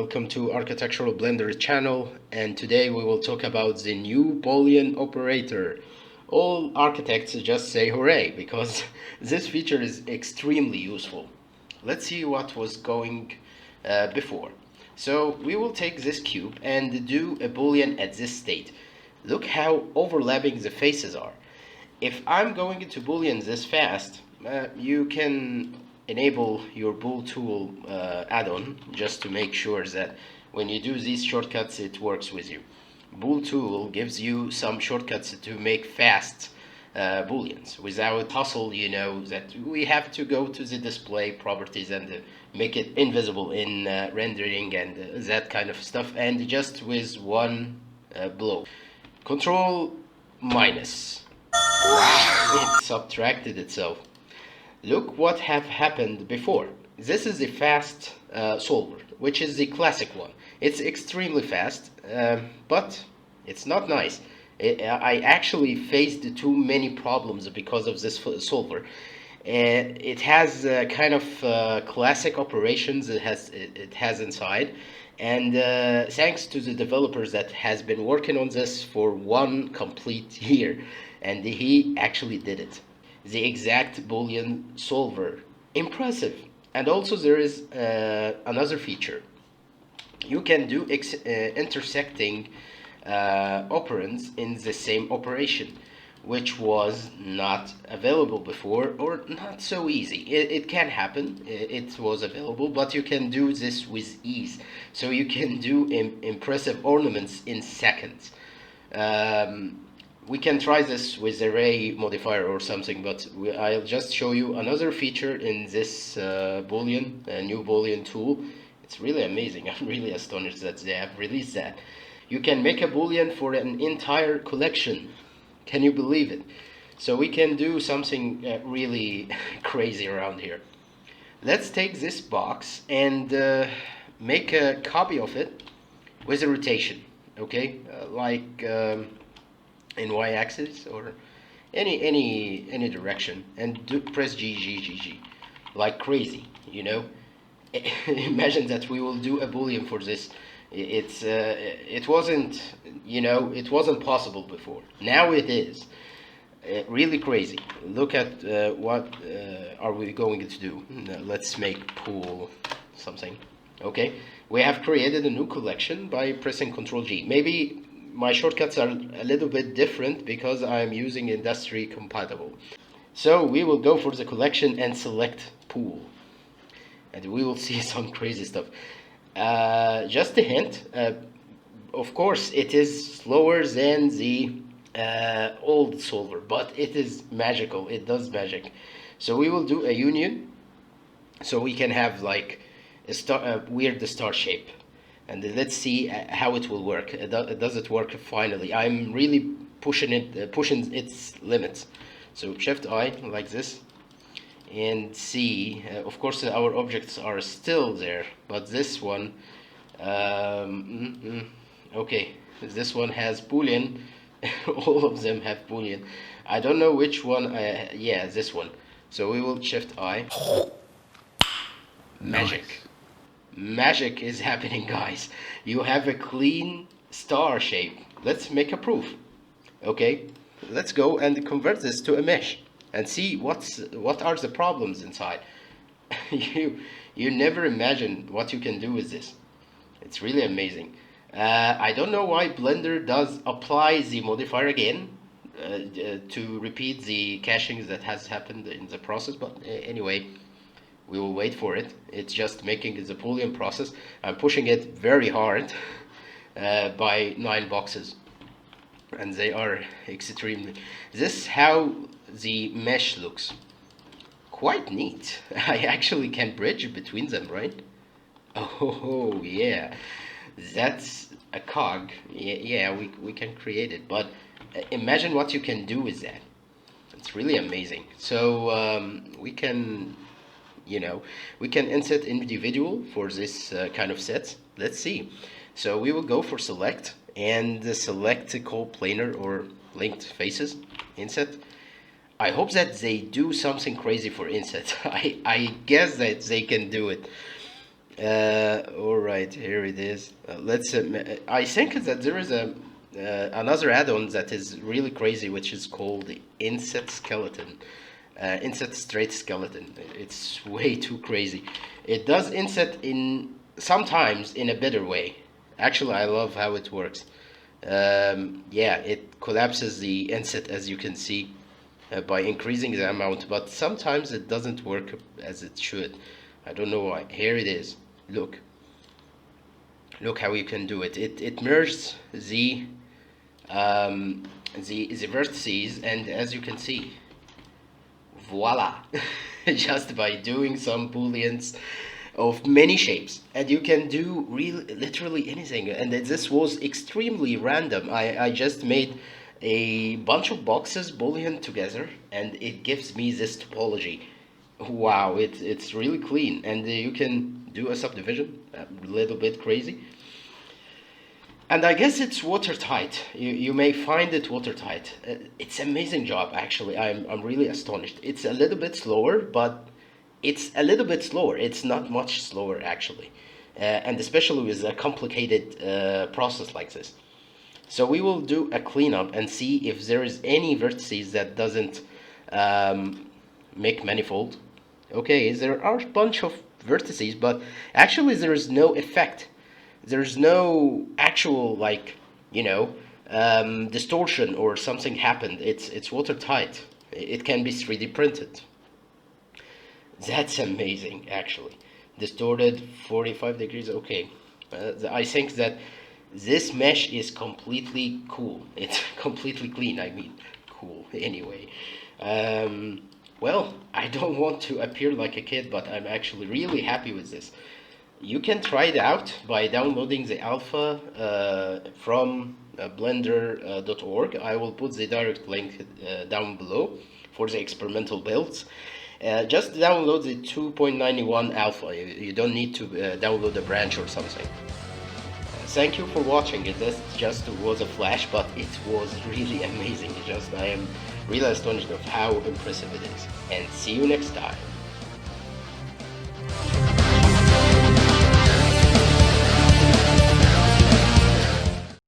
welcome to Architectural Blender channel, and today we will talk about the new Boolean operator. All architects just say hooray because this feature is extremely useful. Let's see what was going before. So we will take this cube and do a Boolean at this state. Look how overlapping the faces are. If I'm going to Boolean this fast, you can enable your bool tool add-on just to make sure that when you do these shortcuts it works with you. Bool tool gives you some shortcuts to make fast booleans without hustle, that we have to go to the display properties and make it invisible in rendering and that kind of stuff, and just with one blow. Control minus. Wow, it subtracted itself. Look what have happened before. This is the fast solver, which is the classic one. It's extremely fast, but it's not nice. I actually faced too many problems because of this solver. It has kind of classic operations it has inside, and thanks to the developers that has been working on this for one complete year, and he actually did it. The exact Boolean solver. Impressive. And also there is another feature. You can do intersecting operands in the same operation, which was not available before, or not so easy. It can happen, it was available, but you can do this with ease. So you can do impressive ornaments in seconds. We can try this with array modifier or something, but I'll just show you another feature in this Boolean, new Boolean tool. It's really amazing. I'm really astonished that they have released that. You can make a Boolean for an entire collection. Can you believe it? So we can do something really crazy around here. Let's take this box and make a copy of it with a rotation, okay? In y-axis or any direction, and press G like crazy, Imagine that we will do a Boolean for this. It wasn't possible before. Now it is really crazy. Look at what are we going to do. Let's make pool something. Okay, we have created a new collection by pressing Ctrl G. Maybe my shortcuts are a little bit different because I'm using industry compatible. So we will go for the collection and select pool, and we will see some crazy stuff. Just a hint, of course it is slower than the old solver, but it is magical. It does magic. So we will do a union, so we can have like a weird star shape. And let's see how it will work. Does it work finally? I'm really pushing its limits. So Shift I like this, and see. Of course, our objects are still there, but this one, okay, this one has Boolean. All of them have Boolean. I don't know which one. Yeah, this one. So we will Shift I. Magic. Nice. Magic is happening, guys. You have a clean star shape. Let's make a proof. Okay, let's go and convert this to a mesh and see what are the problems inside. you never imagine what you can do with this. It's really amazing. I don't know why Blender does apply the modifier again to repeat the cachings that has happened in the process, but anyway, we will wait for it. It's just making the Boolean process. I'm pushing it very hard by 9 boxes, and they are extremely. This is how the mesh looks. Quite neat. I actually can bridge between them, right? Oh yeah, that's a cog. Yeah, we can create it, but imagine what you can do with that. It's really amazing. So we can. We can insert individual for this kind of set. Let's see. So we will go for select and select coplanar or linked faces, inset. I hope that they do something crazy for inset. I guess that they can do it. All right, here it is. Let's. I think that there is a another add-on that is really crazy, which is called the inset skeleton, inset straight skeleton. It's way too crazy. It does inset in sometimes in a better way. Actually, I love how it works. Yeah, it collapses the inset as you can see by increasing the amount, but sometimes it doesn't work as it should. I don't know why. Here it is. Look. Look how you can do it. It merges um, the vertices, and as you can see, voila, just by doing some booleans of many shapes, and you can do really literally anything. And this was extremely random. I just made a bunch of boxes boolean together, and it gives me this topology. Wow, it's really clean, and you can do a subdivision, a little bit crazy. And I guess it's watertight. You may find it watertight. It's amazing job, actually. I'm really astonished. It's a little bit slower, but it's a little bit slower. It's not much slower, actually. And especially with a complicated process like this. So we will do a cleanup and see if there is any vertices that doesn't make manifold. Okay, there are a bunch of vertices, but actually there is no effect. There's no actual, like, you know, distortion or something happened. It's watertight. It can be 3D printed. That's amazing, actually. Distorted 45 degrees. Okay, I think that this mesh is completely cool. It's completely clean. I mean, cool. Anyway, well, I don't want to appear like a kid, but I'm actually really happy with this. You can try it out by downloading the alpha from blender.org. I will put the direct link down below for the experimental builds. Just download the 2.91 alpha. You don't need to download a branch or something. Thank you for watching. This just was a flash, but it was really amazing. I am really astonished of how impressive it is. And see you next time.